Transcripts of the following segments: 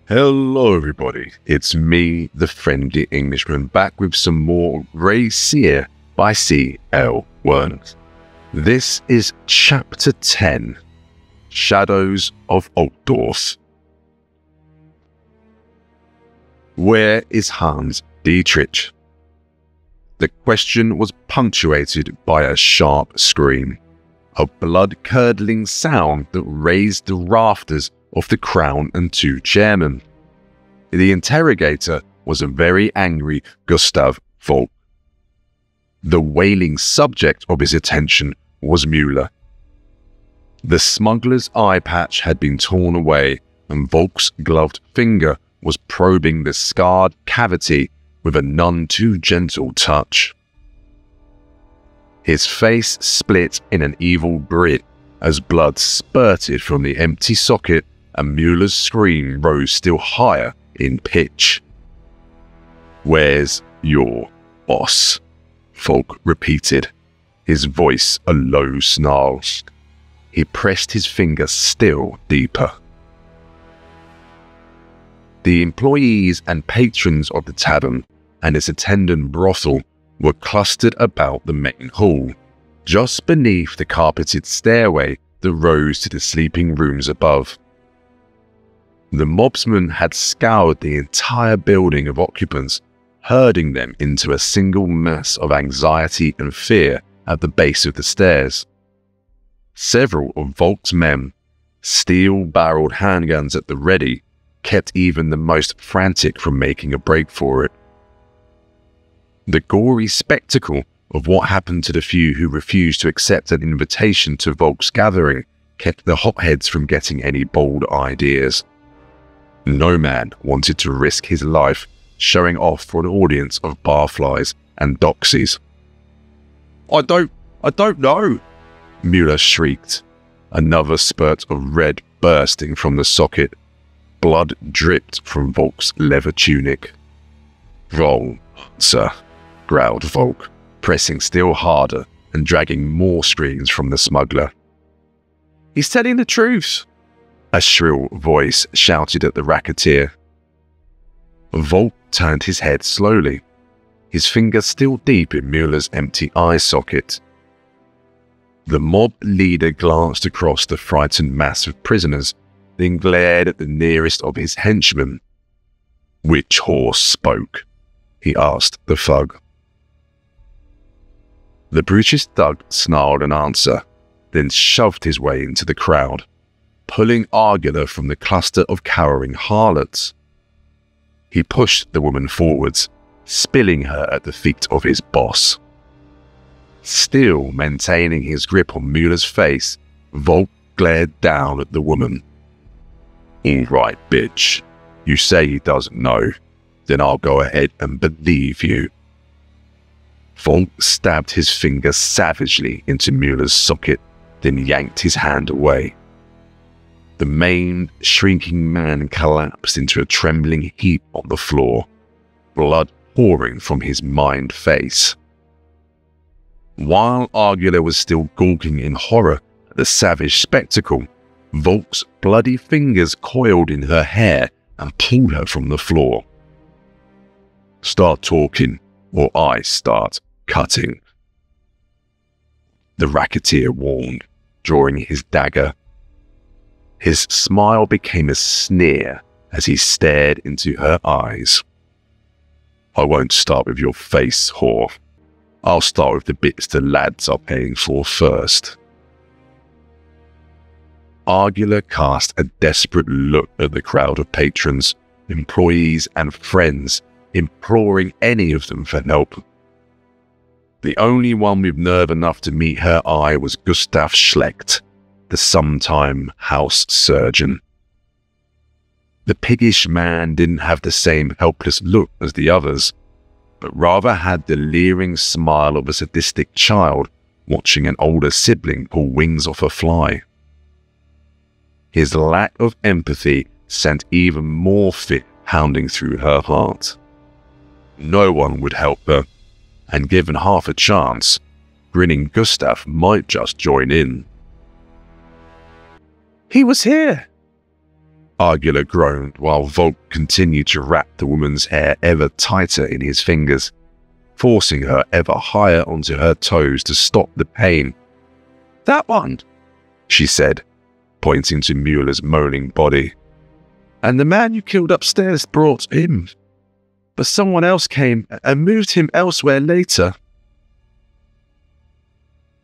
Hello everybody, it's me, the friendly Englishman, back with some more Seer by C.L. Werner. This is Chapter 10, Shadows of Altdorf. Where is Hans Dietrich? The question was punctuated by a sharp scream, a blood-curdling sound that raised the rafters of the Crown and two chairmen. The interrogator was a very angry Gustav Volk. The wailing subject of his attention was Müller. The smuggler's eye patch had been torn away, and Volk's gloved finger was probing the scarred cavity with a none too gentle touch. His face split in an evil grin as blood spurted from the empty socket, and Müller's scream rose still higher in pitch. "Where's your boss?" Volk repeated, his voice a low snarl. He pressed his finger still deeper. The employees and patrons of the tavern and its attendant brothel were clustered about the main hall, just beneath the carpeted stairway that rose to the sleeping rooms above. The mobsman had scoured the entire building of occupants, herding them into a single mass of anxiety and fear at the base of the stairs. Several of Volk's men, steel-barreled handguns at the ready, kept even the most frantic from making a break for it. The gory spectacle of what happened to the few who refused to accept an invitation to Volk's gathering kept the hotheads from getting any bold ideas. No man wanted to risk his life showing off for an audience of barflies and doxies. I don't know," Müller shrieked, another spurt of red bursting from the socket. Blood dripped from Volk's leather tunic. "Wrong answer," growled Volk, pressing still harder and dragging more screams from the smuggler. "He's telling the truth," a shrill voice shouted at the racketeer. Volk turned his head slowly, his finger still deep in Müller's empty eye socket. The mob leader glanced across the frightened mass of prisoners, then glared at the nearest of his henchmen. "Which horse spoke?" he asked the thug. The brutish thug snarled an answer, then shoved his way into the crowd, pulling Argula from the cluster of cowering harlots. He pushed the woman forwards, spilling her at the feet of his boss. Still maintaining his grip on Müller's face, Volk glared down at the woman. "All right, bitch. You say he doesn't know. Then I'll go ahead and believe you." Volk stabbed his finger savagely into Müller's socket, then yanked his hand away. The maimed, shrinking man collapsed into a trembling heap on the floor, blood pouring from his mined face. While Argula was still gawking in horror at the savage spectacle, Volk's bloody fingers coiled in her hair and pulled her from the floor. "Start talking, or I start cutting," the racketeer warned, drawing his dagger. His smile became a sneer as he stared into her eyes. "I won't start with your face, whore. I'll start with the bits the lads are paying for first." Argula cast a desperate look at the crowd of patrons, employees and friends, imploring any of them for help. The only one with nerve enough to meet her eye was Gustav Schlecht, the sometime house surgeon. The piggish man didn't have the same helpless look as the others, but rather had the leering smile of a sadistic child watching an older sibling pull wings off a fly. His lack of empathy sent even more fear pounding through her heart. No one would help her, and given half a chance, grinning Gustav might just join in. "He was here," Argula groaned while Volk continued to wrap the woman's hair ever tighter in his fingers, forcing her ever higher onto her toes to stop the pain. "That one," she said, pointing to Mueller's moaning body. "And the man you killed upstairs brought him. But someone else came and moved him elsewhere later."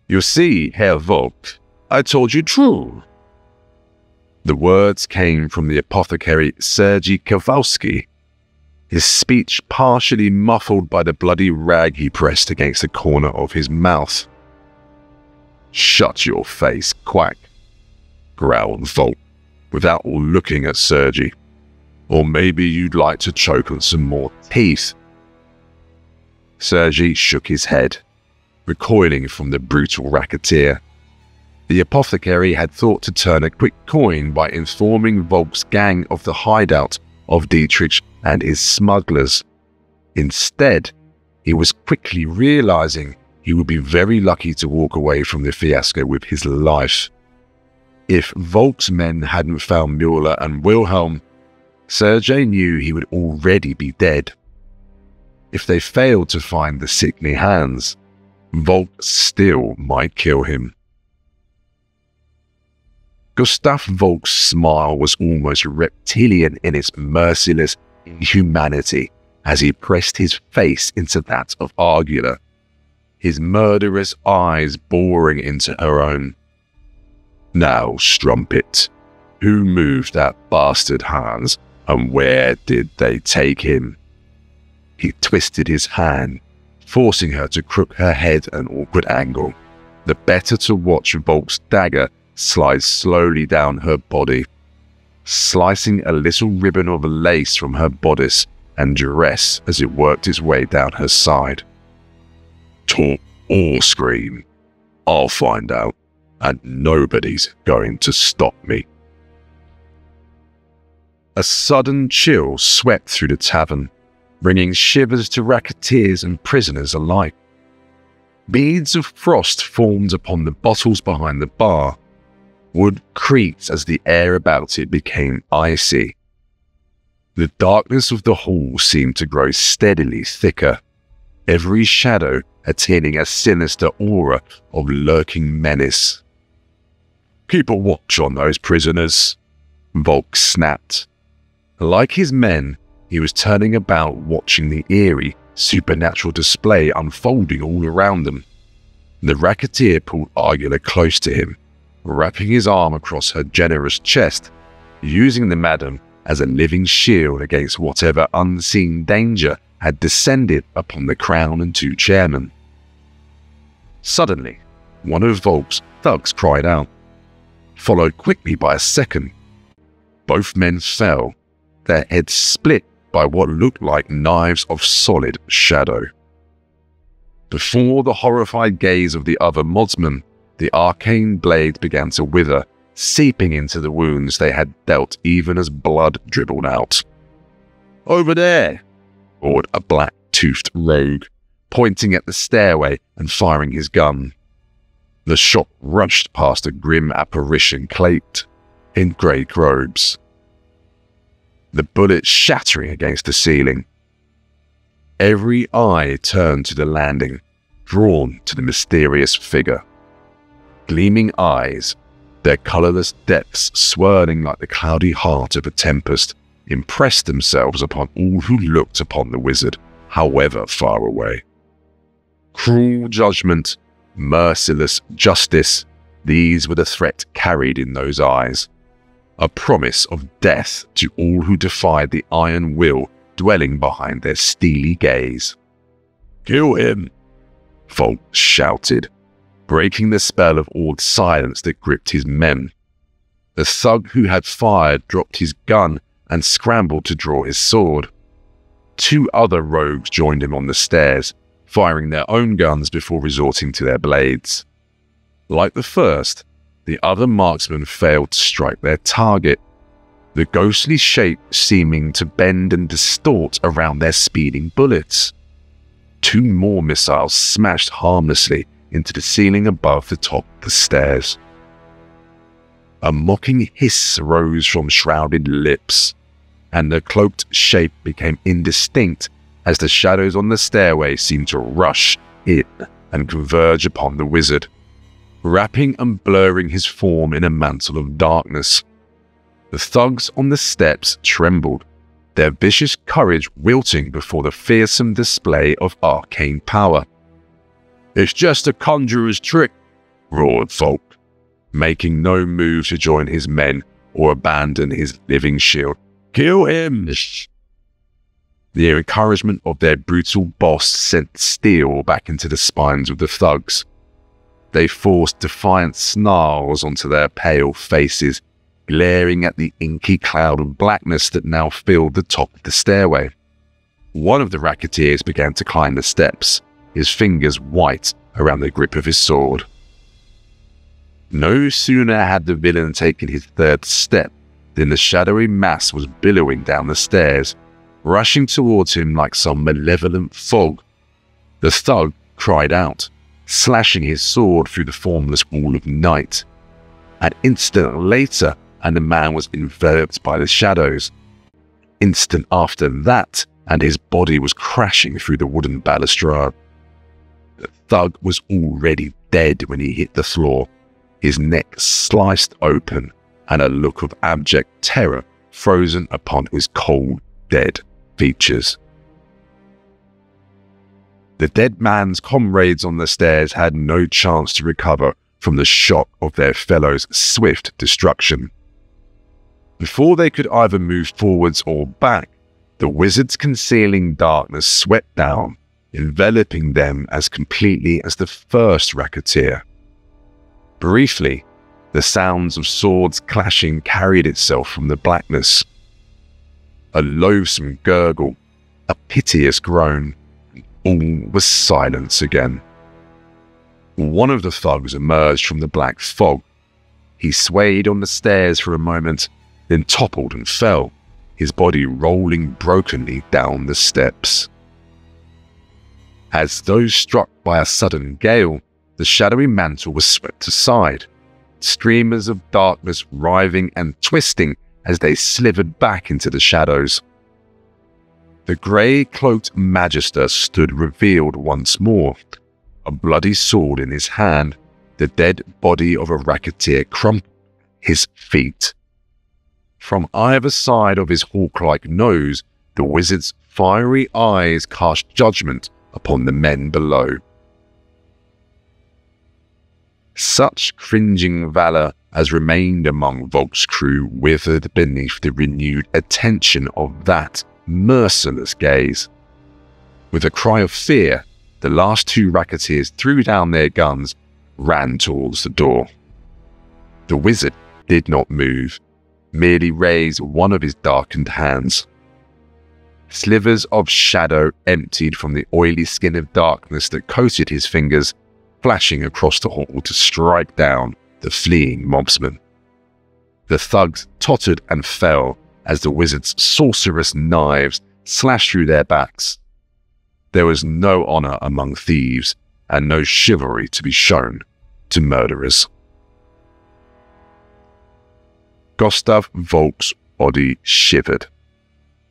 "You see, Herr Volk, I told you true." The words came from the apothecary Sergei Kowalski, his speech partially muffled by the bloody rag he pressed against the corner of his mouth. "Shut your face, quack," growled Volk, without looking at Sergei. "Or maybe you'd like to choke on some more teeth." Sergei shook his head, recoiling from the brutal racketeer. The apothecary had thought to turn a quick coin by informing Volk's gang of the hideout of Dietrich and his smugglers. Instead, he was quickly realizing he would be very lucky to walk away from the fiasco with his life. If Volk's men hadn't found Mueller and Wilhelm, Sergei knew he would already be dead. If they failed to find the sickly hands, Volk still might kill him. Gustav Volk's smile was almost reptilian in its merciless inhumanity as he pressed his face into that of Argula, his murderous eyes boring into her own. "Now, Strumpet, who moved that bastard Hans, and where did they take him?" He twisted his hand, forcing her to crook her head at an awkward angle, the better to watch Volk's dagger slide slowly down her body, slicing a little ribbon of lace from her bodice and dress as it worked its way down her side. "Talk or scream. I'll find out, and nobody's going to stop me." A sudden chill swept through the tavern, bringing shivers to racketeers and prisoners alike. Beads of frost formed upon the bottles behind the bar. Wood creaked as the air about it became icy. The darkness of the hall seemed to grow steadily thicker, every shadow attaining a sinister aura of lurking menace. "Keep a watch on those prisoners," Volk snapped. Like his men, he was turning about watching the eerie, supernatural display unfolding all around them. The racketeer pulled Argula close to him, wrapping his arm across her generous chest, using the madam as a living shield against whatever unseen danger had descended upon the crown and two chairmen. Suddenly, one of Volk's thugs cried out, followed quickly by a second. Both men fell, their heads split by what looked like knives of solid shadow. Before the horrified gaze of the other modsmen, the arcane blade began to wither, seeping into the wounds they had dealt even as blood dribbled out. "Over there!" roared a black-toothed rogue, pointing at the stairway and firing his gun. The shot rushed past a grim apparition cloaked in grey robes, the bullet shattering against the ceiling. Every eye turned to the landing, drawn to the mysterious figure. Gleaming eyes, their colourless depths swirling like the cloudy heart of a tempest, impressed themselves upon all who looked upon the wizard, however far away. Cruel judgment, merciless justice, these were the threat carried in those eyes. A promise of death to all who defied the iron will dwelling behind their steely gaze. "Kill him!" Volk shouted, breaking the spell of awed silence that gripped his men. The thug who had fired dropped his gun and scrambled to draw his sword. Two other rogues joined him on the stairs, firing their own guns before resorting to their blades. Like the first, the other marksmen failed to strike their target, the ghostly shape seeming to bend and distort around their speeding bullets. Two more missiles smashed harmlessly into the ceiling above the top of the stairs. A mocking hiss rose from shrouded lips, and the cloaked shape became indistinct as the shadows on the stairway seemed to rush in and converge upon the wizard, wrapping and blurring his form in a mantle of darkness. The thugs on the steps trembled, their vicious courage wilting before the fearsome display of arcane power. "It's just a conjurer's trick," roared Volk, making no move to join his men or abandon his living shield. "Kill him!" The encouragement of their brutal boss sent steel back into the spines of the thugs. They forced defiant snarls onto their pale faces, glaring at the inky cloud of blackness that now filled the top of the stairway. One of the racketeers began to climb the steps, his fingers white around the grip of his sword. No sooner had the villain taken his third step than the shadowy mass was billowing down the stairs, rushing towards him like some malevolent fog. The thug cried out, slashing his sword through the formless wall of night. An instant later, and the man was enveloped by the shadows. Instant after that, and his body was crashing through the wooden balustrade. The thug was already dead when he hit the floor, his neck sliced open, and a look of abject terror frozen upon his cold, dead features. The dead man's comrades on the stairs had no chance to recover from the shock of their fellow's swift destruction. Before they could either move forwards or back, the wizard's concealing darkness swept down, enveloping them as completely as the first racketeer. Briefly, the sounds of swords clashing carried itself from the blackness. A loathsome gurgle, a piteous groan, and all was silence again. One of the thugs emerged from the black fog. He swayed on the stairs for a moment, then toppled and fell, his body rolling brokenly down the steps. As though struck by a sudden gale, the shadowy mantle was swept aside, streamers of darkness writhing and twisting as they slivered back into the shadows. The grey-cloaked magister stood revealed once more, a bloody sword in his hand, the dead body of a racketeer crumpled at his feet. From either side of his hawk-like nose, the wizard's fiery eyes cast judgment upon the men below. Such cringing valor as remained among Volk's crew withered beneath the renewed attention of that merciless gaze. With a cry of fear, the last two racketeers threw down their guns, ran towards the door. The wizard did not move, merely raised one of his darkened hands. Slivers of shadow emptied from the oily skin of darkness that coated his fingers, flashing across the hall to strike down the fleeing mobsman. The thugs tottered and fell as the wizard's sorcerous knives slashed through their backs. There was no honor among thieves, and no chivalry to be shown to murderers. Gustav Volk's body shivered.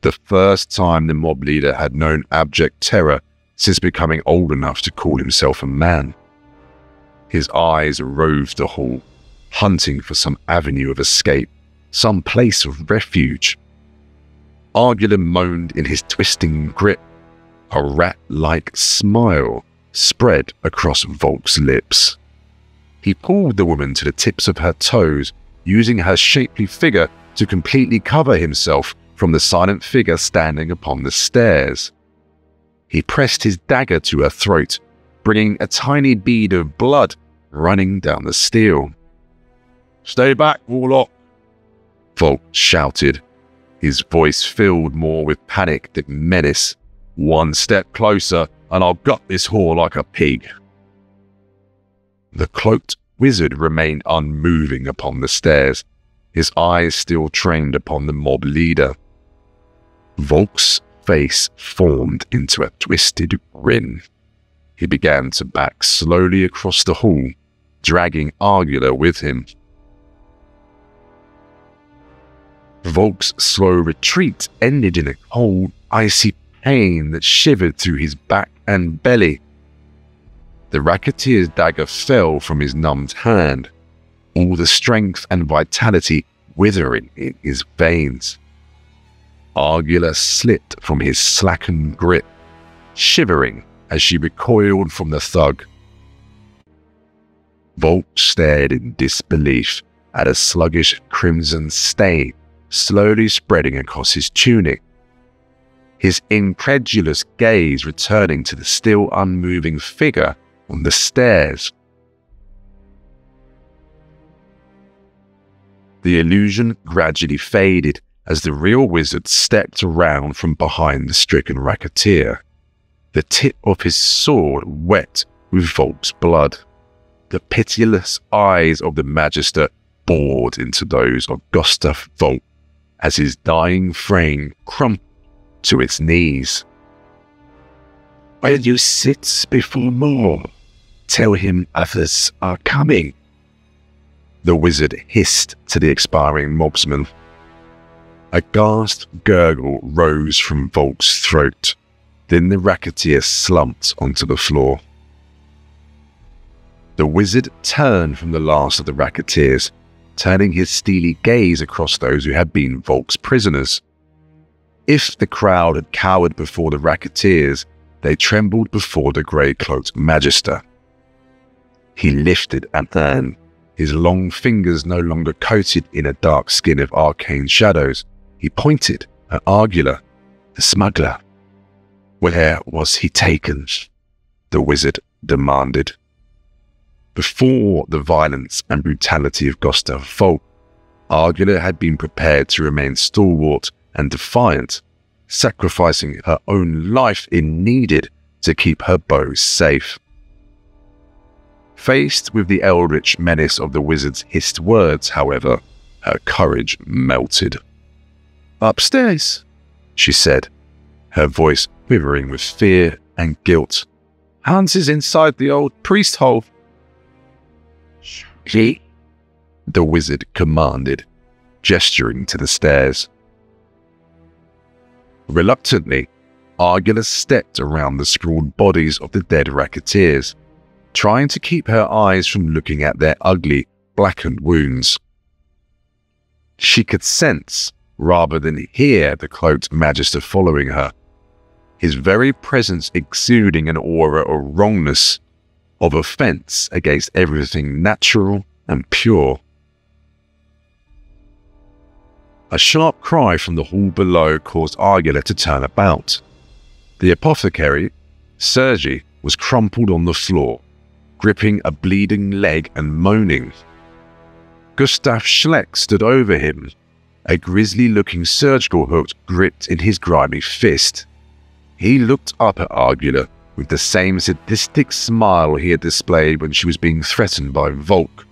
The first time the mob leader had known abject terror since becoming old enough to call himself a man. His eyes roved the hall, hunting for some avenue of escape, some place of refuge. Argula moaned in his twisting grip. A rat-like smile spread across Volk's lips. He pulled the woman to the tips of her toes, using her shapely figure to completely cover himself from the silent figure standing upon the stairs. He pressed his dagger to her throat, bringing a tiny bead of blood running down the steel. "Stay back, warlock," Volk shouted, his voice filled more with panic than menace. "One step closer, and I'll gut this whore like a pig." The cloaked wizard remained unmoving upon the stairs, his eyes still trained upon the mob leader. Volk's face formed into a twisted grin. He began to back slowly across the hall, dragging Argula with him. Volk's slow retreat ended in a cold, icy pain that shivered through his back and belly. The racketeer's dagger fell from his numbed hand, all the strength and vitality withering in his veins. Argula slipped from his slackened grip, shivering as she recoiled from the thug. Volk stared in disbelief at a sluggish crimson stain slowly spreading across his tunic, his incredulous gaze returning to the still unmoving figure on the stairs. The illusion gradually faded as the real wizard stepped around from behind the stricken racketeer, the tip of his sword wet with Volk's blood. The pitiless eyes of the Magister bored into those of Gustav Volk as his dying frame crumpled to its knees. "Will you sit before more? Tell him others are coming," the wizard hissed to the expiring mobsman. A gasped gurgle rose from Volk's throat. Then the racketeer slumped onto the floor. The wizard turned from the last of the racketeers, turning his steely gaze across those who had been Volk's prisoners. If the crowd had cowered before the racketeers, they trembled before the grey-cloaked Magister. He lifted a hand, his long fingers no longer coated in a dark skin of arcane shadows. He pointed at Argula, the smuggler. "Where was he taken?" the wizard demanded. Before the violence and brutality of Gustav Volk, Argula had been prepared to remain stalwart and defiant, sacrificing her own life if needed to keep her bow safe. Faced with the eldritch menace of the wizard's hissed words, however, her courage melted. "Upstairs," she said, her voice quivering with fear and guilt. "Hans is inside the old priest hole." "He?" the wizard commanded, gesturing to the stairs. Reluctantly, Argula stepped around the scrawled bodies of the dead racketeers, trying to keep her eyes from looking at their ugly, blackened wounds. She could sense, rather than hear, the cloaked Magister following her, his very presence exuding an aura of wrongness, of offense against everything natural and pure. A sharp cry from the hall below caused Argula to turn about. The apothecary, Sergi, was crumpled on the floor, gripping a bleeding leg and moaning. Gustav Schleck stood over him, a grisly-looking surgical hook gripped in his grimy fist. He looked up at Argula with the same sadistic smile he had displayed when she was being threatened by Volk.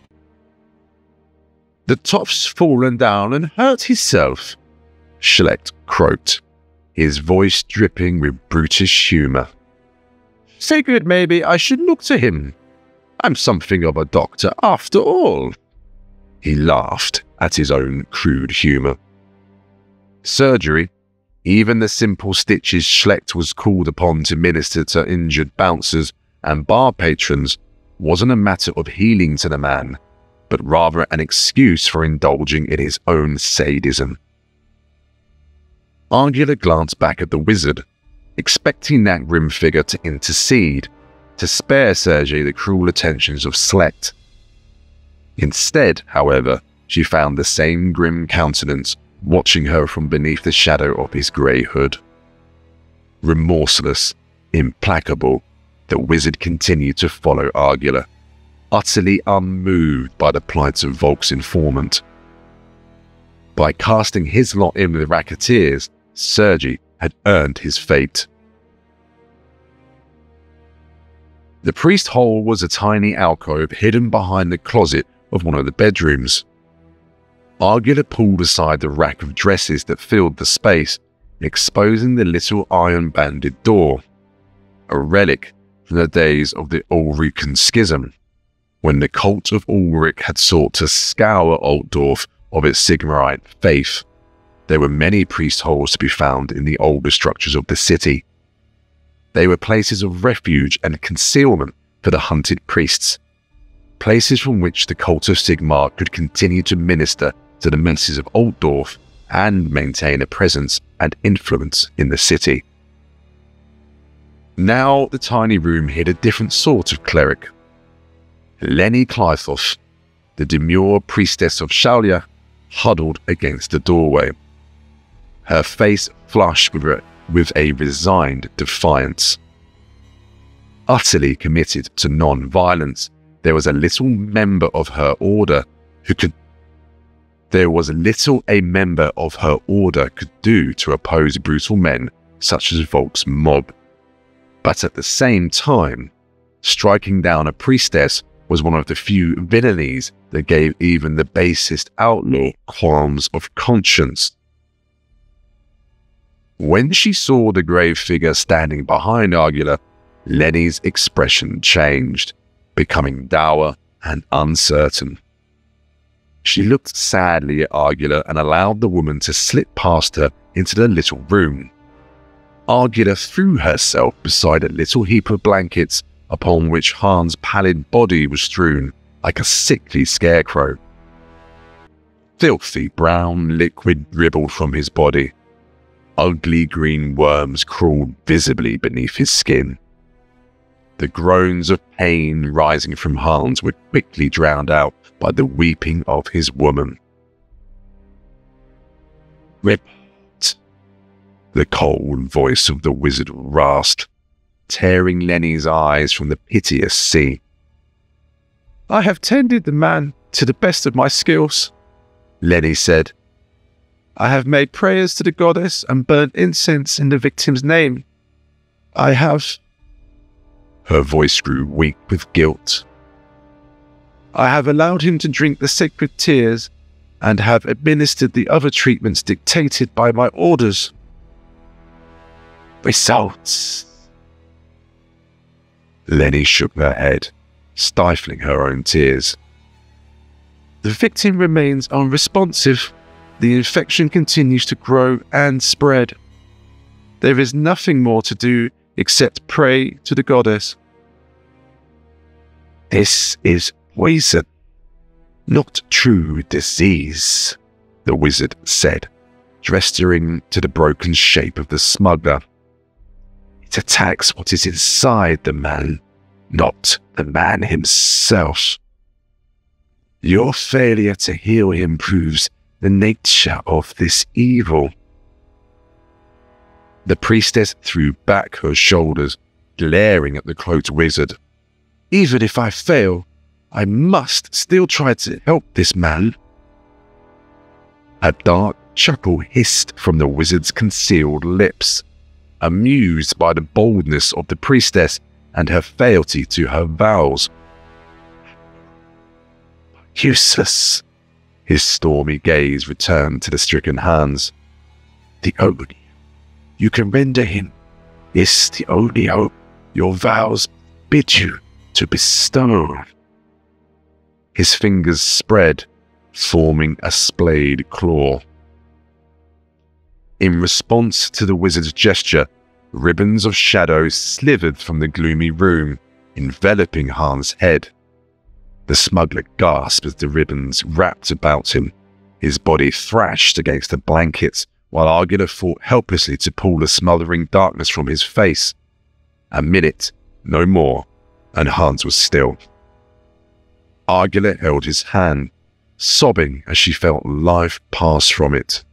"The top's fallen down and hurt himself," Schlecht croaked, his voice dripping with brutish humour. "Figured maybe I should look to him. I'm something of a doctor after all." He laughed at his own crude humour. Surgery, even the simple stitches Schlecht was called upon to minister to injured bouncers and bar patrons, wasn't a matter of healing to the man, but rather an excuse for indulging in his own sadism. Argula glanced back at the wizard, expecting that grim figure to intercede, to spare Sergei the cruel attentions of Schlecht. Instead, however, she found the same grim countenance watching her from beneath the shadow of his grey hood. Remorseless, implacable, the wizard continued to follow Argula, utterly unmoved by the plight of Volk's informant. By casting his lot in with the racketeers, Sergi had earned his fate. The priest hole was a tiny alcove hidden behind the closet of one of the bedrooms. Argula pulled aside the rack of dresses that filled the space, exposing the little iron-banded door, a relic from the days of the Ulrican Schism, when the cult of Ulrich had sought to scour Altdorf of its Sigmarite faith. There were many priest holes to be found in the older structures of the city. They were places of refuge and concealment for the hunted priests, places from which the cult of Sigmar could continue to minister to the masses of Altdorf and maintain a presence and influence in the city. Now the tiny room hid a different sort of cleric. Lenny Clythoff, the demure priestess of Shalia, huddled against the doorway, her face flushed with a resigned defiance. Utterly committed to non-violence, there was little a member of her order could do to oppose brutal men such as Volk's mob. But at the same time, striking down a priestess was one of the few villainies that gave even the basest outlaw qualms of conscience. When she saw the grave figure standing behind Argula, Lenny's expression changed, becoming dour and uncertain. She looked sadly at Argula and allowed the woman to slip past her into the little room. Argula threw herself beside a little heap of blankets upon which Hans' pallid body was strewn like a sickly scarecrow. Filthy brown liquid dribbled from his body. Ugly green worms crawled visibly beneath his skin. The groans of pain rising from Hans were quickly drowned out by the weeping of his woman. "Report," the cold voice of the wizard rasped, tearing Lenny's eyes from the piteous sea. "I have tended the man to the best of my skills," Lenny said. "I have made prayers to the goddess and burnt incense in the victim's name. I have..." Her voice grew weak with guilt. "I have allowed him to drink the sacred tears and have administered the other treatments dictated by my orders." "Results?" Lenny shook her head, stifling her own tears. "The victim remains unresponsive. The infection continues to grow and spread. There is nothing more to do except pray to the goddess." "This is poison, not true disease," the wizard said, gesturing to the broken shape of the smuggler. "It attacks what is inside the man, not the man himself. Your failure to heal him proves the nature of this evil." The priestess threw back her shoulders, glaring at the cloaked wizard. "Even if I fail, I must still try to help this man." A dark chuckle hissed from the wizard's concealed lips, amused by the boldness of the priestess and her fealty to her vows. "Useless." His stormy gaze returned to the stricken hands. "The only you can render him is the only hope your vows bid you to bestow." His fingers spread, forming a splayed claw. In response to the wizard's gesture, ribbons of shadow slithered from the gloomy room, enveloping Hans' head. The smuggler gasped as the ribbons wrapped about him. His body thrashed against the blankets, while Argula fought helplessly to pull the smothering darkness from his face. A minute, no more, and Hans was still. Argula held his hand, sobbing as she felt life pass from it.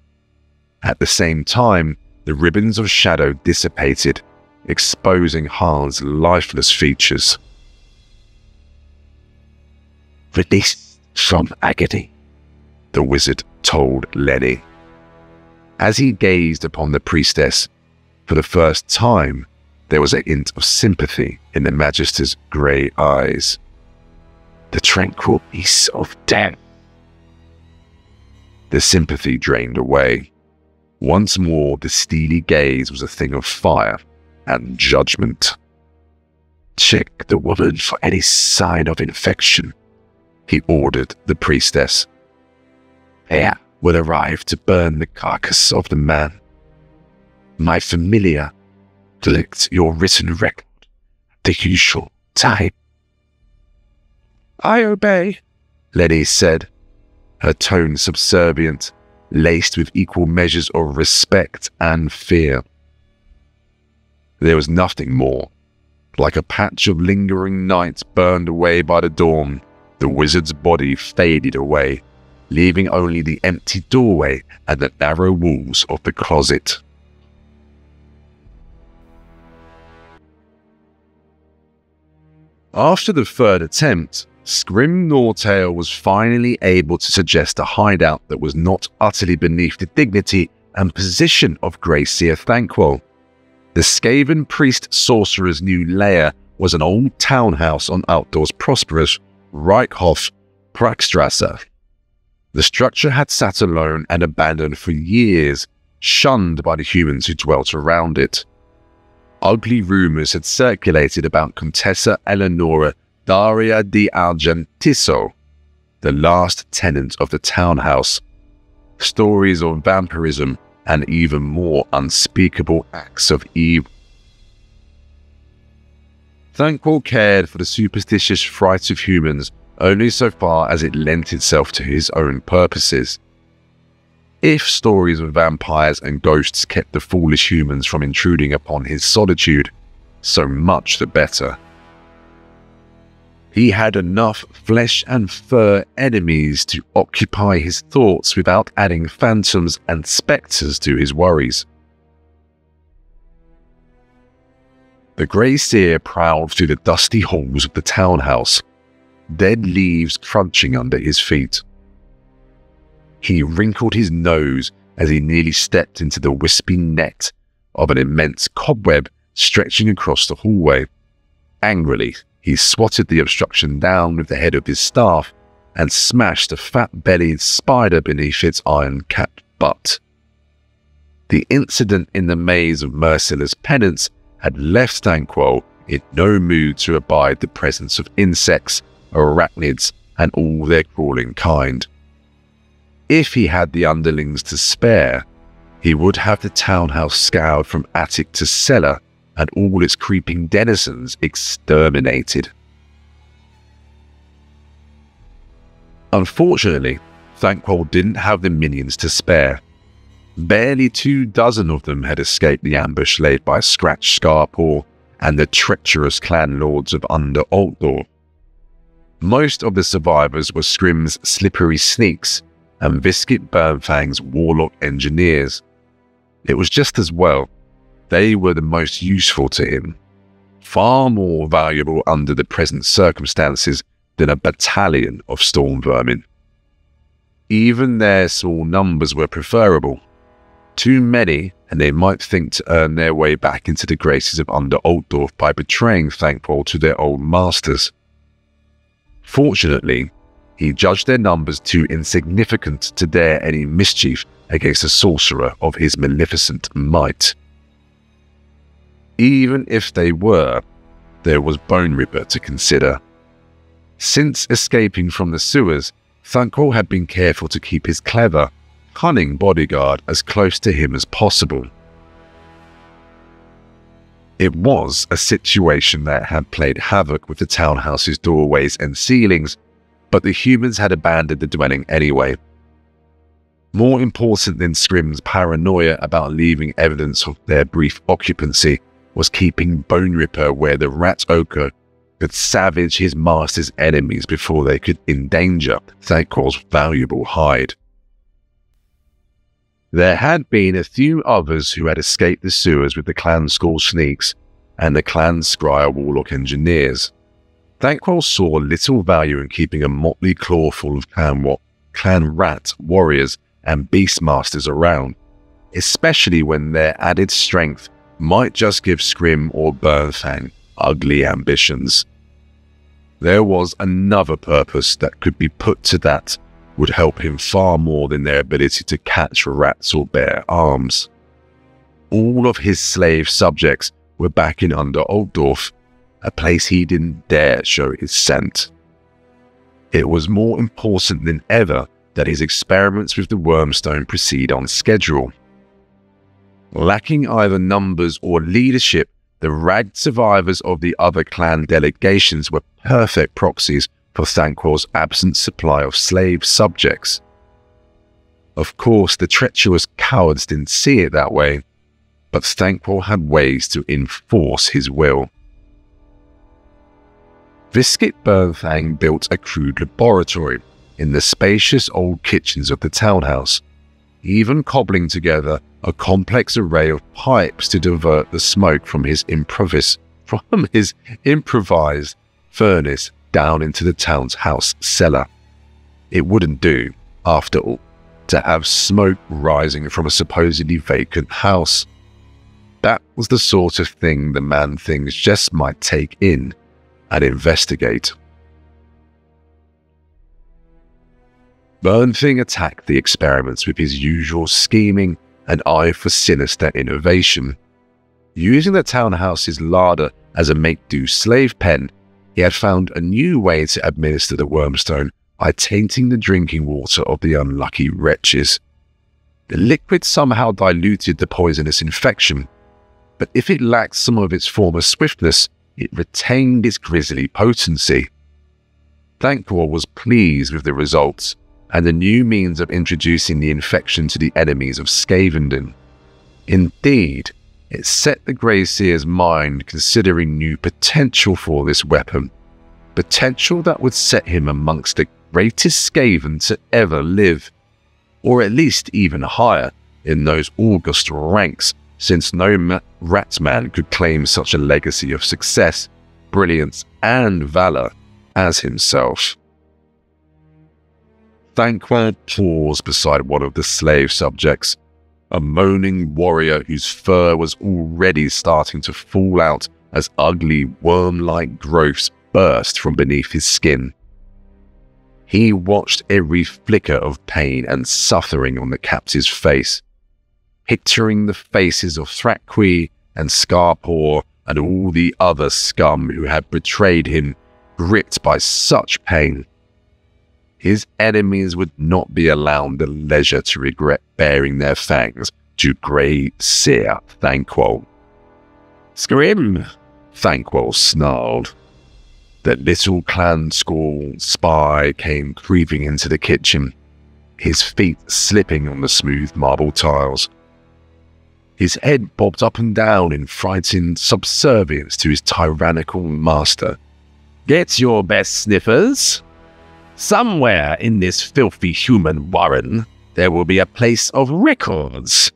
At the same time, the ribbons of shadow dissipated, exposing Hans' lifeless features. "Released from agony," the wizard told Lenny. As he gazed upon the priestess, for the first time, there was a hint of sympathy in the Magister's grey eyes. "The tranquil peace of death." The sympathy drained away. Once more, the steely gaze was a thing of fire and judgment. "Check the woman for any sign of infection," he ordered the priestess. "There, will arrive to burn the carcass of the man. My familiar collect your written record at the usual time." "I obey," Lenny said, her tone subservient, laced with equal measures of respect and fear. There was nothing more. Like a patch of lingering night burned away by the dawn, the wizard's body faded away, leaving only the empty doorway and the narrow walls of the closet. After the third attempt, Scrim Nortail was finally able to suggest a hideout that was not utterly beneath the dignity and position of Seer Thanquol. The Skaven priest-sorcerer's new lair was an old townhouse on outdoors prosperous Reichhof Praxstrasse. The structure had sat alone and abandoned for years, shunned by the humans who dwelt around it. Ugly rumors had circulated about Contessa Eleonora Daria di Argentiso, the last tenant of the townhouse. Stories of vampirism and even more unspeakable acts of evil. Thanquol cared for the superstitious fright of humans only so far as it lent itself to his own purposes. If stories of vampires and ghosts kept the foolish humans from intruding upon his solitude, so much the better. He had enough flesh and fur enemies to occupy his thoughts without adding phantoms and spectres to his worries. The Grey Seer prowled through the dusty halls of the townhouse, dead leaves crunching under his feet. He wrinkled his nose as he nearly stepped into the wispy net of an immense cobweb stretching across the hallway. Angrily, he swatted the obstruction down with the head of his staff and smashed a fat-bellied spider beneath its iron-capped butt. The incident in the maze of merciless penance had left Thanquol in no mood to abide the presence of insects, arachnids, and all their crawling kind. If he had the underlings to spare, he would have the townhouse scoured from attic to cellar and all its creeping denizens exterminated. Unfortunately, Thanquol didn't have the minions to spare. Barely 24 of them had escaped the ambush laid by Scratch Scarpaw and the treacherous clan lords of Under Altdorf. Most of the survivors were Scrim's slippery sneaks and Viscit Burnfang's warlock engineers. It was just as well. They were the most useful to him, far more valuable under the present circumstances than a battalion of storm vermin. Even their small numbers were preferable. Too many, and they might think to earn their way back into the graces of Under Altdorf by betraying Thanquol to their old masters. Fortunately, he judged their numbers too insignificant to dare any mischief against a sorcerer of his maleficent might. Even if they were, there was Bone Ripper to consider. Since escaping from the sewers, Thanquol had been careful to keep his clever, cunning bodyguard as close to him as possible. It was a situation that had played havoc with the townhouse's doorways and ceilings, but the humans had abandoned the dwelling anyway. More important than Scrim's paranoia about leaving evidence of their brief occupancy was keeping Bone Ripper where the rat ochre could savage his master's enemies before they could endanger Thanquol's valuable hide. There had been a few others who had escaped the sewers with the clan school sneaks and the clan scryer warlock engineers. Thanquol saw little value in keeping a motley clawful of clan rat warriors and beastmasters around, especially when their added strength might just give Scrim or Burnfang ugly ambitions. There was another purpose that could be put to that would help him far more than their ability to catch rats or bear arms. All of his slave subjects were back in Under Altdorf, a place he didn't dare show his scent. It was more important than ever that his experiments with the wormstone proceed on schedule. Lacking either numbers or leadership, the ragged survivors of the other clan delegations were perfect proxies for Thanquol's absent supply of slave subjects. Of course, the treacherous cowards didn't see it that way, but Thanquol had ways to enforce his will. Viscit Bernfang built a crude laboratory in the spacious old kitchens of the townhouse, even cobbling together a complex array of pipes to divert the smoke from his improvised furnace down into the townhouse cellar. It wouldn't do, after all, to have smoke rising from a supposedly vacant house. That was the sort of thing the man-things just might take in and investigate. Bernfing attacked the experiments with his usual scheming and eye for sinister innovation. Using the townhouse's larder as a make-do slave pen, he had found a new way to administer the wormstone by tainting the drinking water of the unlucky wretches. The liquid somehow diluted the poisonous infection, but if it lacked some of its former swiftness, it retained its grisly potency. Thanquol was pleased with the results, and the new means of introducing the infection to the enemies of Skavenden. Indeed, it set the Grey Seer's mind considering new potential for this weapon, potential that would set him amongst the greatest Skaven to ever live, or at least even higher in those august ranks, since no Ratman could claim such a legacy of success, brilliance, and valor as himself. Thanquol paused beside one of the slave subjects, a moaning warrior whose fur was already starting to fall out as ugly worm-like growths burst from beneath his skin. He watched every flicker of pain and suffering on the captive's face, picturing the faces of Thrakwi and Scarpor and all the other scum who had betrayed him, gripped by such pain. His enemies would not be allowed the leisure to regret baring their fangs to Grey Seer Thanquol. "Scrim!" Thanquol snarled. The little clan spy came creeping into the kitchen, his feet slipping on the smooth marble tiles. His head bobbed up and down in frightened subservience to his tyrannical master. "Get your best sniffers. Somewhere in this filthy human warren, there will be a place of records.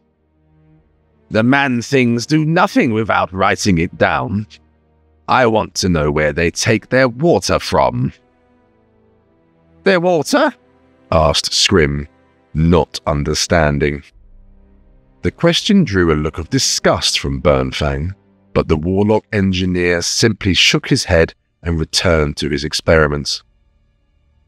The man-things do nothing without writing it down. I want to know where they take their water from." "Their water?" asked Scrim, not understanding. The question drew a look of disgust from Bernfang, but the warlock engineer simply shook his head and returned to his experiments.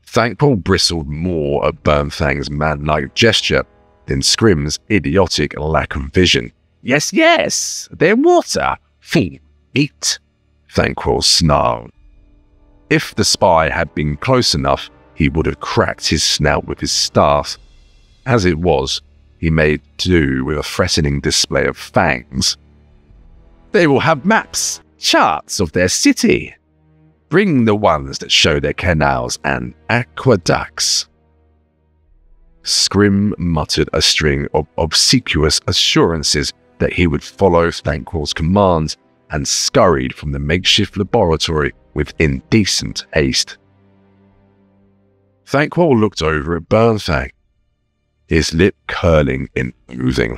Thanquol bristled more at Bernfang's man-like gesture than Scrim's idiotic lack of vision. Yes, their water. Full meat," Thanquol snarled. If the spy had been close enough, he would have cracked his snout with his staff. As it was, he made do with a threatening display of fangs. "They will have maps, charts of their city. Bring the ones that show their canals and aqueducts." Scrim muttered a string of obsequious assurances that he would follow Thanquol's commands and scurried from the makeshift laboratory with indecent haste. Thanquol looked over at Bernfang, his lip curling in loathing.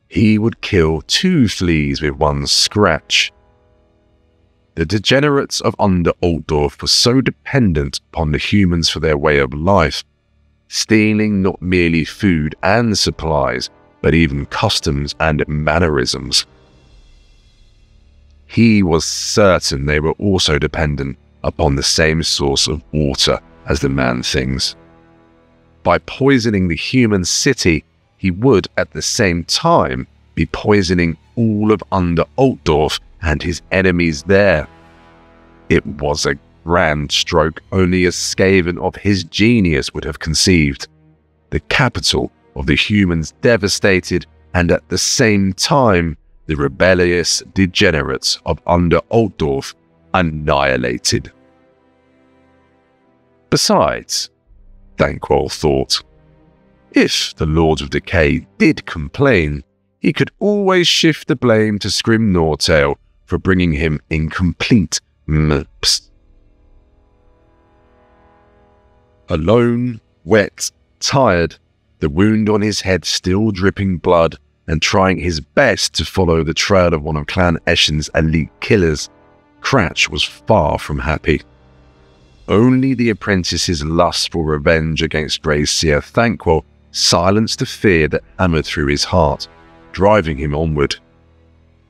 He would kill 2 fleas with 1 scratch. The degenerates of Under Altdorf were so dependent upon the humans for their way of life, stealing not merely food and supplies, but even customs and mannerisms. He was certain they were also dependent upon the same source of water as the man-things. By poisoning the human city, he would at the same time be poisoning all of Under Altdorf and his enemies there. It was a grand stroke only a Skaven of his genius would have conceived. The capital of the humans devastated, and at the same time, the rebellious degenerates of Under Altdorf annihilated. Besides, Thanquol thought, if the Lord of Decay did complain, he could always shift the blame to Scrim Nortail for bringing him incomplete maps. Alone, wet, tired, the wound on his head still dripping blood, and trying his best to follow the trail of one of Clan Eshen's elite killers, Cratch was far from happy. Only the apprentice's lust for revenge against Grey Seer Thanquol silenced the fear that hammered through his heart, driving him onward.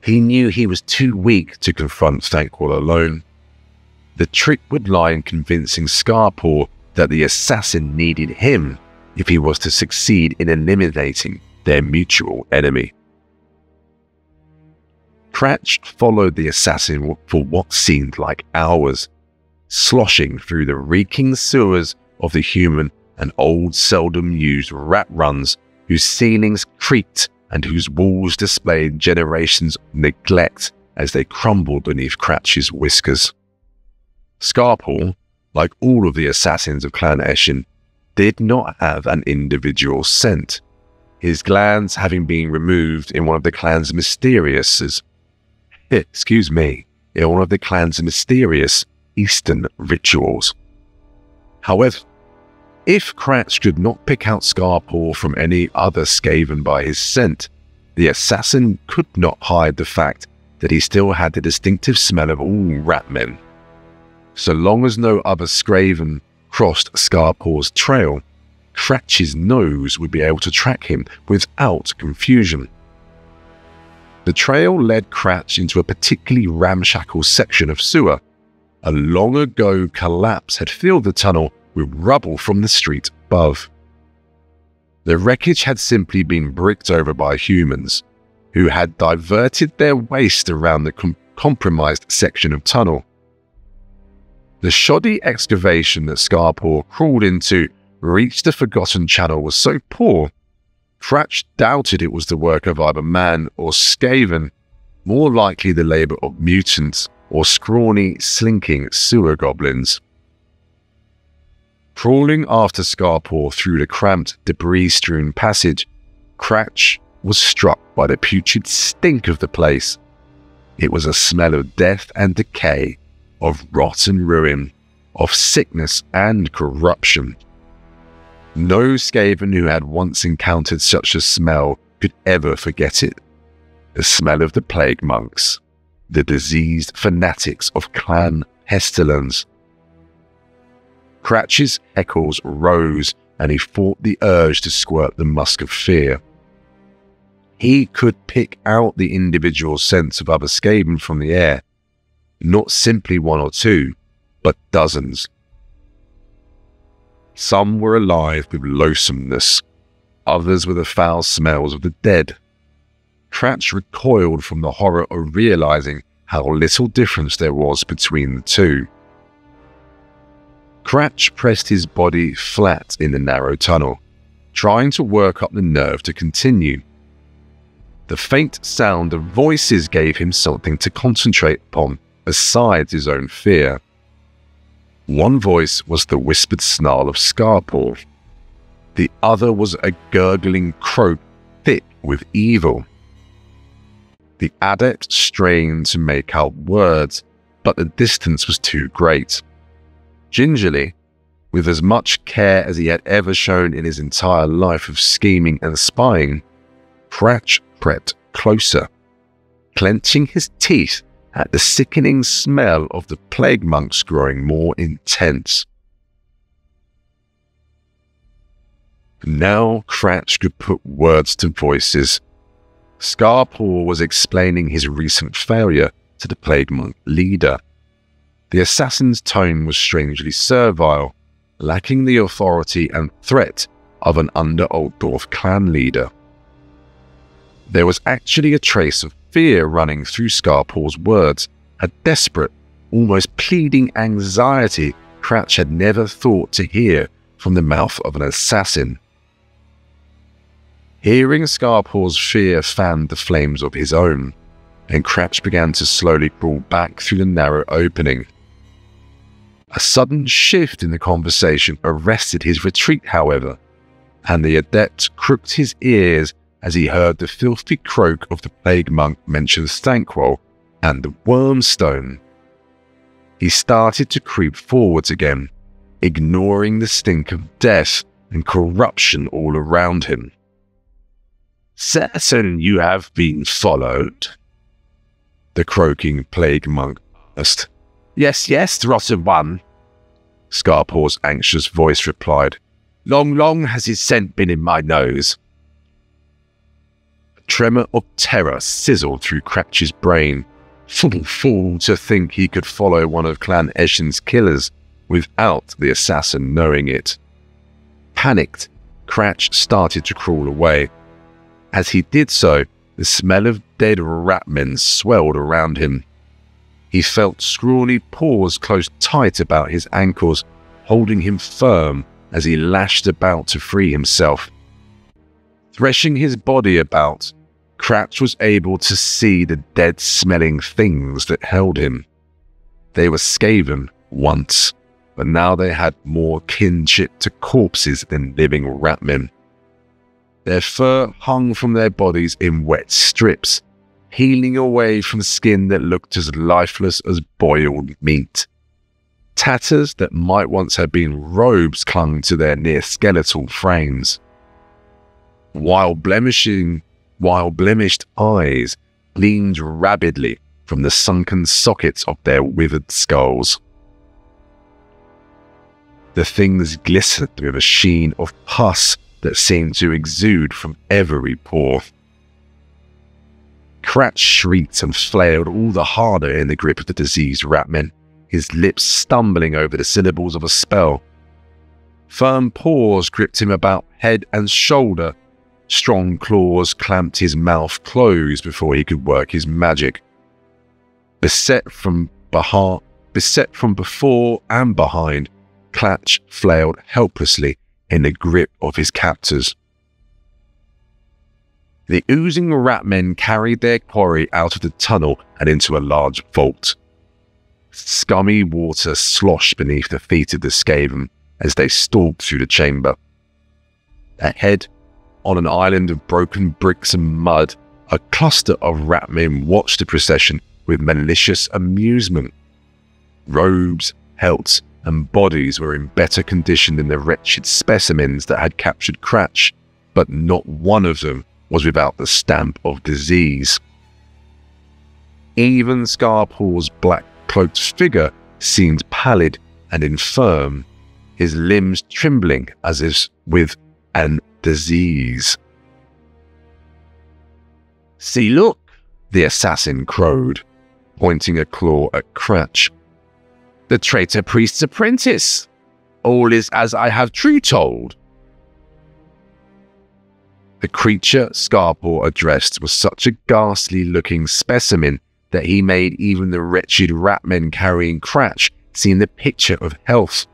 He knew he was too weak to confront Thanquol alone. The trick would lie in convincing Scarpaw that the assassin needed him if he was to succeed in eliminating their mutual enemy. Cratch followed the assassin for what seemed like hours, sloshing through the reeking sewers of the human and old seldom used rat runs whose ceilings creaked and whose walls displayed generations of neglect as they crumbled beneath Cratch's whiskers. Scarpaw, like all of the assassins of Clan Eshen, did not have an individual scent, his glands having been removed in one of the clan's mysterious Eastern rituals. However, if Cratch could not pick out Scarpaw from any other Skaven by his scent, the assassin could not hide the fact that he still had the distinctive smell of all ratmen. So long as no other Skaven crossed Scarpaw's trail, Cratch's nose would be able to track him without confusion. The trail led Cratch into a particularly ramshackle section of sewer. A long ago collapse had filled the tunnel with rubble from the street above. The wreckage had simply been bricked over by humans, who had diverted their waste around the compromised section of tunnel. The shoddy excavation that Scarpaw crawled into reached the forgotten channel was so poor, Cratch doubted it was the work of either man or Skaven, more likely the labour of mutants or scrawny, slinking sewer goblins. Crawling after Scarpaw through the cramped, debris-strewn passage, Cratch was struck by the putrid stink of the place. It was a smell of death and decay, of rot and ruin, of sickness and corruption. No Skaven who had once encountered such a smell could ever forget it. The smell of the plague monks, the diseased fanatics of Clan Pestilence. Cratch's echoes rose, and he fought the urge to squirt the musk of fear. He could pick out the individual scents of other Skaven from the air, not simply one or two, but dozens. Some were alive with loathsomeness, others with the foul smells of the dead. Cratch recoiled from the horror of realizing how little difference there was between the two. Cratch pressed his body flat in the narrow tunnel, trying to work up the nerve to continue. The faint sound of voices gave him something to concentrate upon besides his own fear. One voice was the whispered snarl of Scarpaw. The other was a gurgling croak thick with evil. The adept strained to make out words, but the distance was too great. Gingerly, with as much care as he had ever shown in his entire life of scheming and spying, Cratch crept closer, clenching his teeth at the sickening smell of the plague monks growing more intense. Now Cratch could put words to voices. Scarpaw was explaining his recent failure to the plague monk leader. The assassin's tone was strangely servile, lacking the authority and threat of an Under Altdorf clan leader. There was actually a trace of fear running through Scarpaw's words, a desperate, almost pleading anxiety Cratch had never thought to hear from the mouth of an assassin. Hearing Scarpaw's fear fanned the flames of his own, and Cratch began to slowly crawl back through the narrow opening. A sudden shift in the conversation arrested his retreat, however, and the adept crooked his ears as he heard the filthy croak of the plague monk mention Stankwell and the Wormstone. He started to creep forwards again, ignoring the stink of death and corruption all around him. "Certain you have been followed?" the croaking plague monk asked. Yes, rotten one," Scarpaw's anxious voice replied. Long has his scent been in my nose." A tremor of terror sizzled through Cratch's brain. Fool to think he could follow one of Clan Eshin's killers without the assassin knowing it. Panicked, Cratch started to crawl away. As he did so, the smell of dead ratmen swelled around him. He felt scrawny paws close tight about his ankles, holding him firm as he lashed about to free himself. Threshing his body about, Cratch was able to see the dead-smelling things that held him. They were Skaven once, but now they had more kinship to corpses than living ratmen. Their fur hung from their bodies in wet strips, peeling away from skin that looked as lifeless as boiled meat. Tatters that might once have been robes clung to their near-skeletal frames, while blemished eyes gleamed rabidly from the sunken sockets of their withered skulls. The things glistened with a sheen of pus that seemed to exude from every pore. Cratch shrieked and flailed all the harder in the grip of the diseased ratmen, his lips stumbling over the syllables of a spell. Firm paws gripped him about head and shoulder. Strong claws clamped his mouth closed before he could work his magic. Beset from before and behind, Cratch flailed helplessly in the grip of his captors. The oozing ratmen carried their quarry out of the tunnel and into a large vault. Scummy water sloshed beneath the feet of the Skaven as they stalked through the chamber. Ahead, on an island of broken bricks and mud, a cluster of ratmen watched the procession with malicious amusement. Robes, pelts, and bodies were in better condition than the wretched specimens that had captured Cratch, but not one of them was without the stamp of disease. Even Scarpaw's black-cloaked figure seemed pallid and infirm, his limbs trembling as if with an disease. "See, look," the assassin crowed, pointing a claw at Cratch. "The traitor priest's apprentice. All is as I have true told." The creature Scarpaw addressed was such a ghastly-looking specimen that he made even the wretched ratmen carrying Cratch seem the picture of health.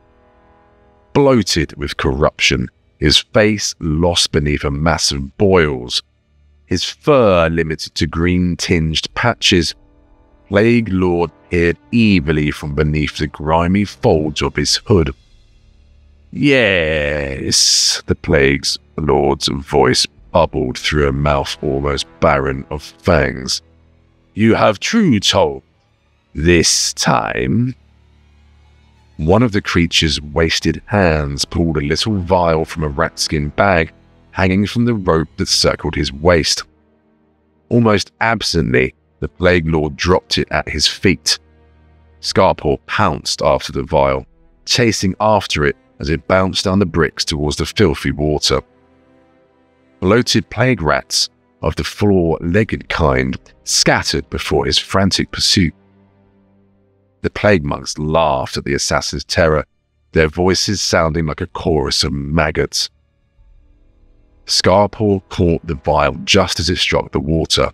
Bloated with corruption, his face lost beneath a mass of boils, his fur limited to green-tinged patches, Plague Lord peered evilly from beneath the grimy folds of his hood. "Yes," the Plague Lord's voice bubbled through a mouth almost barren of fangs. "You have true told. This time." One of the creature's wasted hands pulled a little vial from a ratskin bag hanging from the rope that circled his waist. Almost absently, the Plague Lord dropped it at his feet. Scarpaw pounced after the vial, chasing after it as it bounced down the bricks towards the filthy water. Bloated plague rats of the four-legged kind scattered before his frantic pursuit. The plague monks laughed at the assassin's terror, their voices sounding like a chorus of maggots. Scarpaw caught the vial just as it struck the water.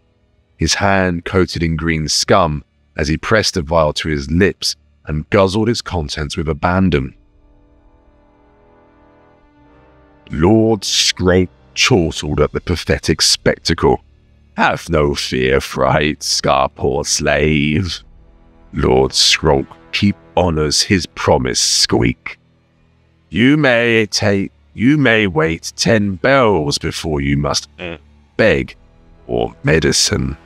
His hand, coated in green scum, as he pressed the vial to his lips and guzzled its contents with abandon. Lord Skroak chortled at the pathetic spectacle. "Have no fear, fright, scar-poor slave. Lord Skroak keep honours his promise, squeak. You may wait 10 bells before you must beg or medicine."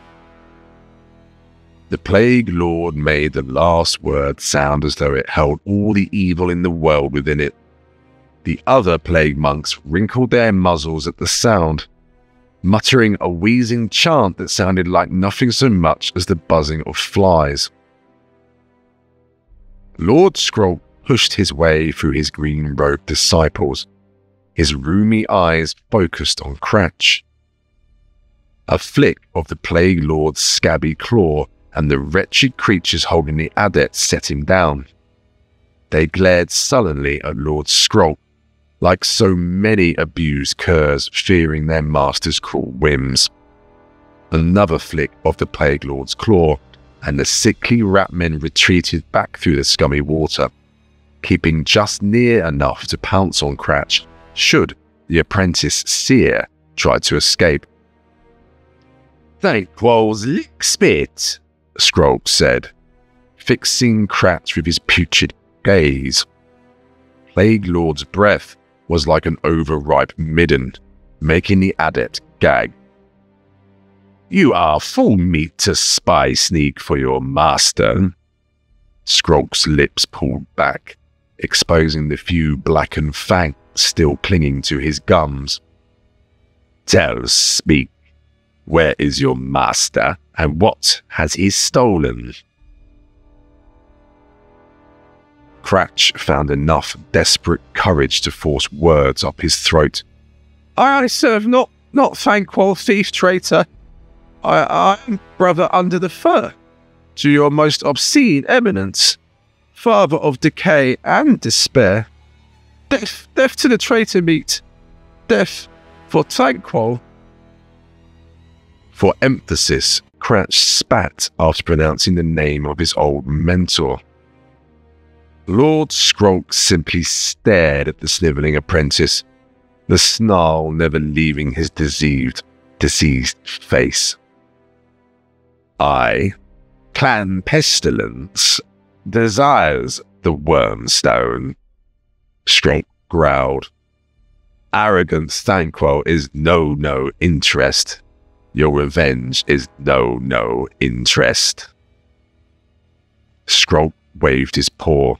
The Plague Lord made the last word sound as though it held all the evil in the world within it. The other plague monks wrinkled their muzzles at the sound, muttering a wheezing chant that sounded like nothing so much as the buzzing of flies. Lord Skroak pushed his way through his green-robed disciples, his rheumy eyes focused on Cratch. A flick of the Plague Lord's scabby claw and the wretched creatures holding the adept set him down. They glared sullenly at Lord Skroak, like so many abused curs fearing their master's cruel whims. Another flick of the Plague Lord's claw, and the sickly rat men retreated back through the scummy water, keeping just near enough to pounce on Cratch should the apprentice Seer try to escape. "Thankwell's lick spit," Skroak said, fixing Cratch with his putrid gaze. Plague Lord's breath was like an overripe midden, making the adept gag. "You are full meat to spy sneak for your master." Skroak's lips pulled back, exposing the few blackened fangs still clinging to his gums. "Tell, speak. Where is your master, and what has he stolen?" Cratch found enough desperate courage to force words up his throat. "I serve not Thankwell, thief traitor. I am brother under the fur to your most obscene eminence, father of decay and despair. Death to the traitor meat, death for Thankwell." For emphasis, Cratch spat after pronouncing the name of his old mentor. Lord Skroak simply stared at the snivelling apprentice, the snarl never leaving his diseased face. "I, Clan Pestilence, desires the Wormstone," Skroak growled. "Arrogant Thankwell is no interest. Your revenge is no interest." Skroak waved his paw.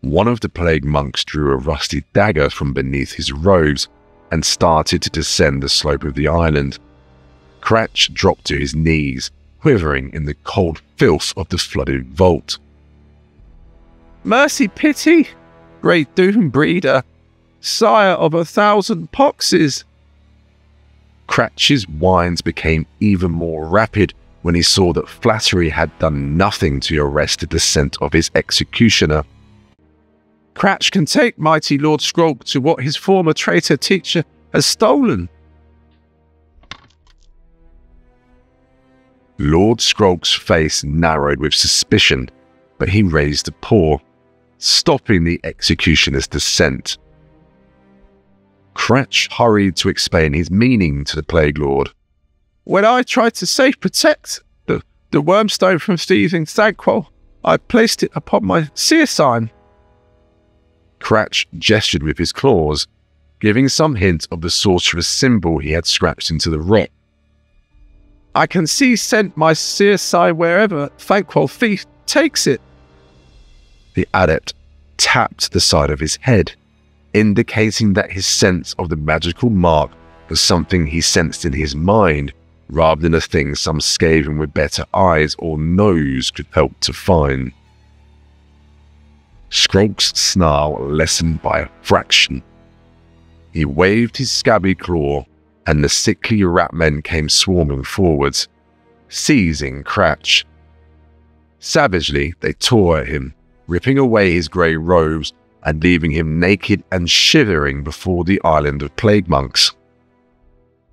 One of the plague monks drew a rusty dagger from beneath his robes and started to descend the slope of the island. Cratch dropped to his knees, quivering in the cold filth of the flooded vault. "Mercy pity, great doom breeder, sire of 1,000 poxes." Cratch's whines became even more rapid when he saw that flattery had done nothing to arrest the descent of his executioner. "Cratch can take mighty Lord Skroak to what his former traitor teacher has stolen." Lord Skroak's face narrowed with suspicion, but he raised a paw, stopping the executioner's descent. Cratch hurried to explain his meaning to the Plague Lord. "When I tried to protect the Wormstone from thieving Thankwell, I placed it upon my Seer sign." Cratch gestured with his claws, giving some hint of the sorcerer's symbol he had scratched into the rock. "I can sent my Seer sign wherever Thankwell thief takes it." The adept tapped the side of his head, indicating that his sense of the magical mark was something he sensed in his mind, rather than a thing some Skaven with better eyes or nose could help to find. Skroak's snarl lessened by a fraction. He waved his scabby claw, and the sickly rat men came swarming forwards, seizing Cratch. Savagely, they tore at him, ripping away his grey robes and leaving him naked and shivering before the island of plague monks.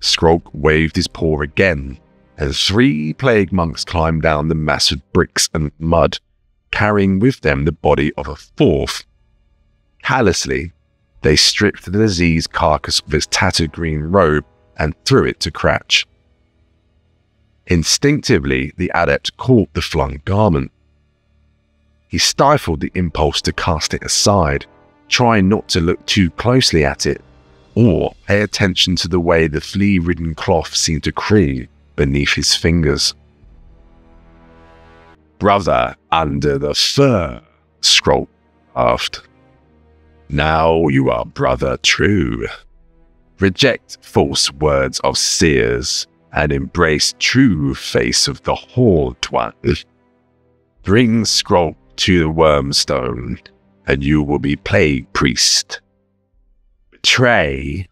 Skroak waved his paw again, and 3 plague monks climbed down the mass of bricks and mud, carrying with them the body of a 4th. Callously, they stripped the diseased carcass of his tattered green robe and threw it to Cratch. Instinctively, the adept caught the flung garment. He stifled the impulse to cast it aside, trying not to look too closely at it, or pay attention to the way the flea-ridden cloth seemed to creep beneath his fingers. "Brother under the fur," Skrulk laughed. "Now you are brother true. Reject false words of seers, and embrace true face of the Horde One. Bring Skrulk to the Wormstone, and you will be Plague Priest. Betray."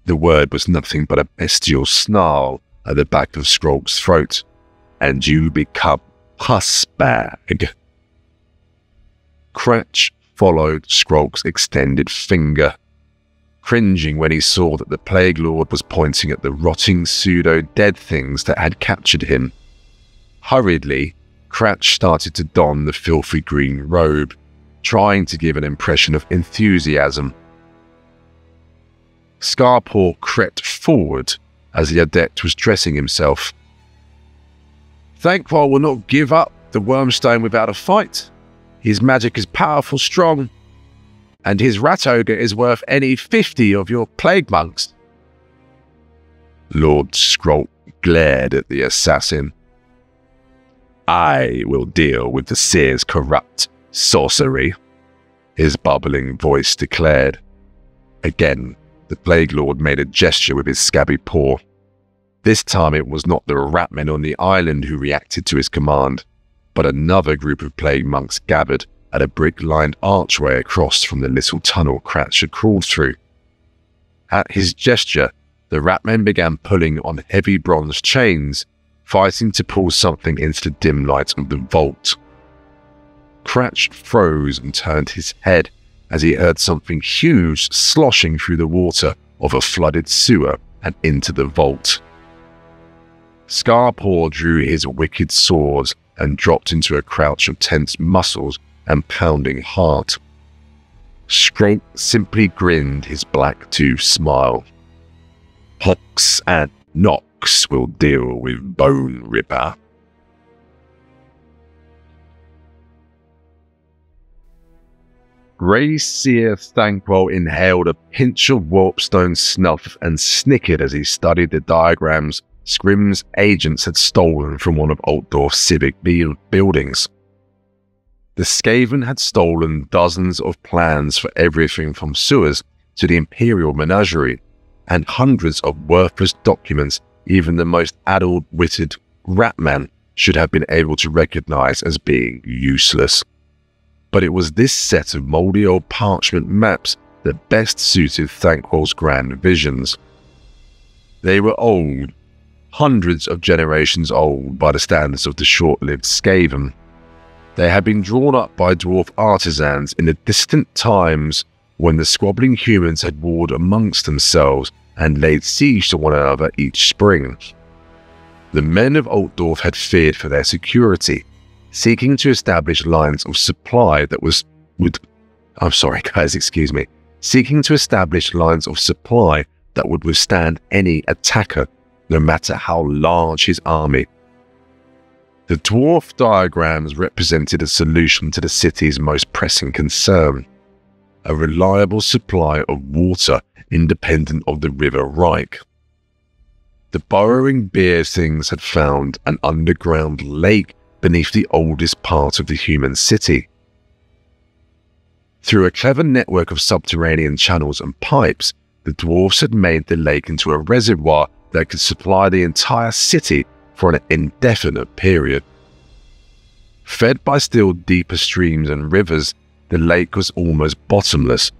The word was nothing but a bestial snarl at the back of Skrulk's throat, and you become Pussbag. Cratch followed Skrulk's extended finger, cringing when he saw that the Plague Lord was pointing at the rotting pseudo-dead things that had captured him. Hurriedly, Cratch started to don the filthy green robe, trying to give an impression of enthusiasm. Scarpaw crept forward as the adept was dressing himself. "Thankwall will not give up the Wormstone without a fight. His magic is powerful, strong, and his rat ogre is worth any 50 of your plague monks." Lord Skrulk glared at the assassin. "I will deal with the Seer's corrupt sorcery," his bubbling voice declared. Again, the Plague Lord made a gesture with his scabby paw. This time it was not the ratmen on the island who reacted to his command, but another group of plague monks gathered at a brick-lined archway across from the little tunnel Cratch had crawled through. At his gesture, the ratmen began pulling on heavy bronze chains, fighting to pull something into the dim light of the vault. Cratch froze and turned his head as he heard something huge sloshing through the water of a flooded sewer and into the vault. Scarpaw drew his wicked sword and dropped into a crouch of tense muscles and pounding heart. Skrulk simply grinned his black-toothed smile. "Pox and Nox will deal with Bone Ripper." Grey Seer Thankwell inhaled a pinch of warpstone snuff and snickered as he studied the diagrams Scrim's agents had stolen from one of Altdorf's civic buildings. The Skaven had stolen dozens of plans for everything from sewers to the Imperial Menagerie, and hundreds of worthless documents even the most addled-witted ratman should have been able to recognize as being useless. But it was this set of mouldy old parchment maps that best suited Thankwell's grand visions. They were old, hundreds of generations old by the standards of the short-lived Skaven. They had been drawn up by dwarf artisans in the distant times when the squabbling humans had warred amongst themselves and laid siege to one another each spring. The men of Altdorf had feared for their security, seeking to establish lines of supply that would withstand any attacker, no matter how large his army. The dwarf diagrams represented a solution to the city's most pressing concern: a reliable supply of water independent of the River Reich. The burrowing bear things had found an underground lake beneath the oldest part of the human city. Through a clever network of subterranean channels and pipes, the dwarfs had made the lake into a reservoir that could supply the entire city for an indefinite period. Fed by still deeper streams and rivers, the lake was almost bottomless.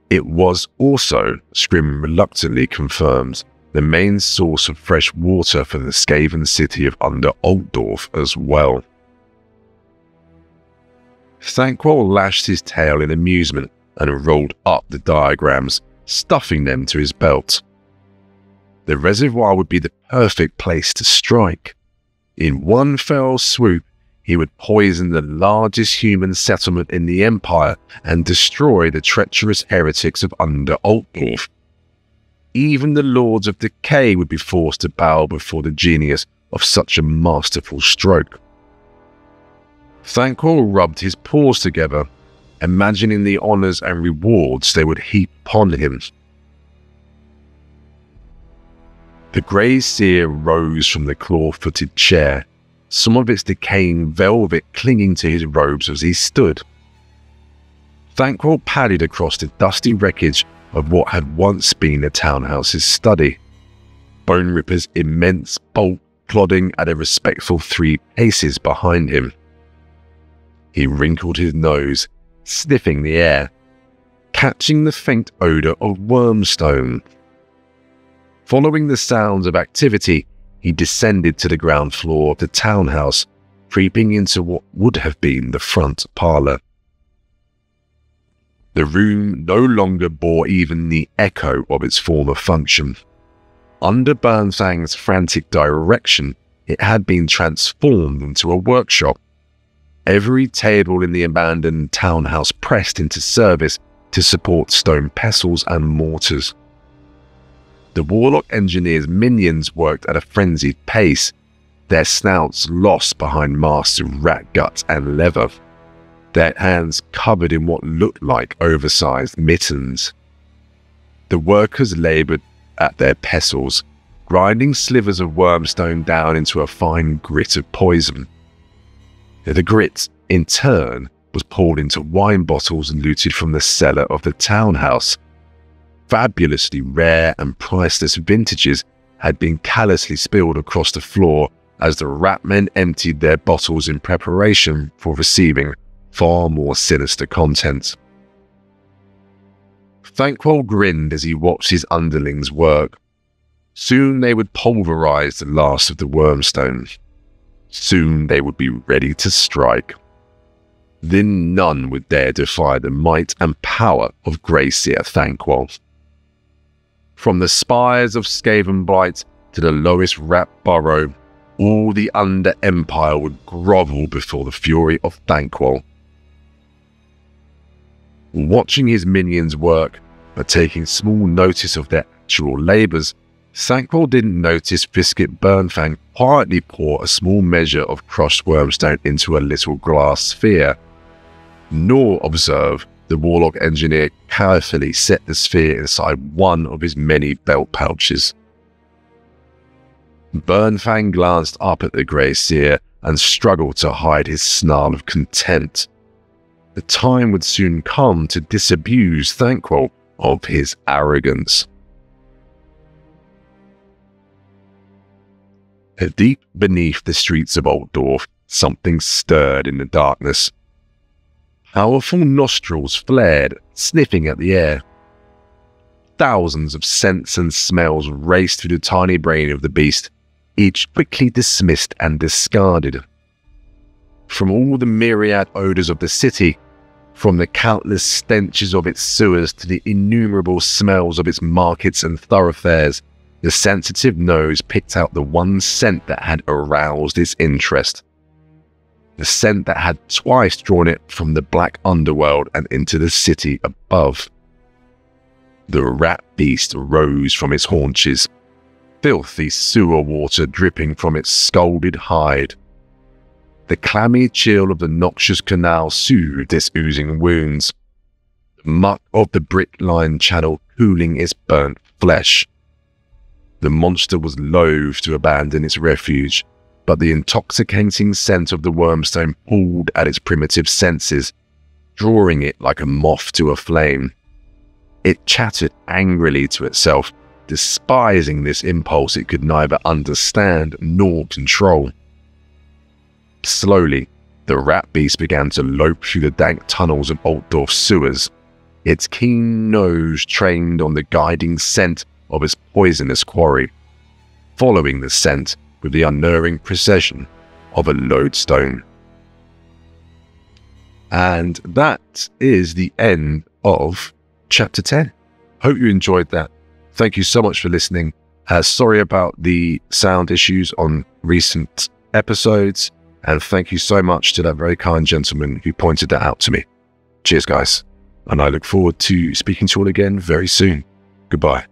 It was also, Scrim reluctantly confirms, the main source of fresh water for the Skaven city of Under Altdorf as well. Thankwell lashed his tail in amusement and rolled up the diagrams, stuffing them to his belt. the reservoir would be the perfect place to strike. In one fell swoop, he would poison the largest human settlement in the Empire and destroy the treacherous heretics of Under Altdorf. Even the Lords of Decay would be forced to bow before the genius of such a masterful stroke. Thanquol rubbed his paws together, imagining the honours and rewards they would heap upon him. The grey Seer rose from the claw-footed chair, some of its decaying velvet clinging to his robes as he stood. Thanquol padded across the dusty wreckage of what had once been the townhouse's study, Bone Ripper's immense bulk plodding at a respectful 3 paces behind him. He wrinkled his nose, sniffing the air, catching the faint odour of wormstone. Following the sounds of activity, he descended to the ground floor of the townhouse, creeping into what would have been the front parlour. The room no longer bore even the echo of its former function. Under Bernfang's frantic direction, it had been transformed into a workshop. Every table in the abandoned townhouse pressed into service to support stone pestles and mortars. The Warlock engineer's minions worked at a frenzied pace, their snouts lost behind masks of rat guts and leather, their hands covered in what looked like oversized mittens. The workers laboured at their pestles, grinding slivers of wormstone down into a fine grit of poison. The grit, in turn, was poured into wine bottles looted from the cellar of the townhouse. Fabulously rare and priceless vintages had been callously spilled across the floor as the ratmen emptied their bottles in preparation for receiving far more sinister content. Thanquol grinned as he watched his underlings work. Soon they would pulverize the last of the wormstone. Soon they would be ready to strike. Then none would dare defy the might and power of Grey Seer Thanquol. From the spires of Skaven Blight to the lowest rat burrow, all the Under Empire would grovel before the fury of Thanquol. Watching his minions work, but taking small notice of their actual labours, Thanquol didn't notice Viscit Bernfang quietly pour a small measure of crushed wormstone into a little glass sphere, nor observe the Warlock engineer carefully set the sphere inside one of his many belt pouches. Bernfang glanced up at the Grey Seer and struggled to hide his snarl of contempt. The time would soon come to disabuse Thanquol of his arrogance. Deep beneath the streets of Altdorf, something stirred in the darkness. Powerful nostrils flared, sniffing at the air. Thousands of scents and smells raced through the tiny brain of the beast, each quickly dismissed and discarded. From all the myriad odours of the city, from the countless stenches of its sewers to the innumerable smells of its markets and thoroughfares, the sensitive nose picked out the one scent that had aroused its interest. The scent that had twice drawn it from the black underworld and into the city above. The rat beast rose from its haunches, filthy sewer water dripping from its scalded hide. The clammy chill of the noxious canal soothed its oozing wounds, the muck of the brick-lined channel cooling its burnt flesh. The monster was loath to abandon its refuge, but the intoxicating scent of the wormstone pulled at its primitive senses, drawing it like a moth to a flame. It chattered angrily to itself, despising this impulse it could neither understand nor control. Slowly, the rat beast began to lope through the dank tunnels of Altdorf's sewers, its keen nose trained on the guiding scent of its poisonous quarry, following the scent with the unerring precision of a lodestone. And that is the end of Chapter 10. Hope you enjoyed that. Thank you so much for listening, Sorry about the sound issues on recent episodes, and thank you so much to that very kind gentleman who pointed that out to me. Cheers, guys, and I look forward to speaking to you all again very soon. Goodbye.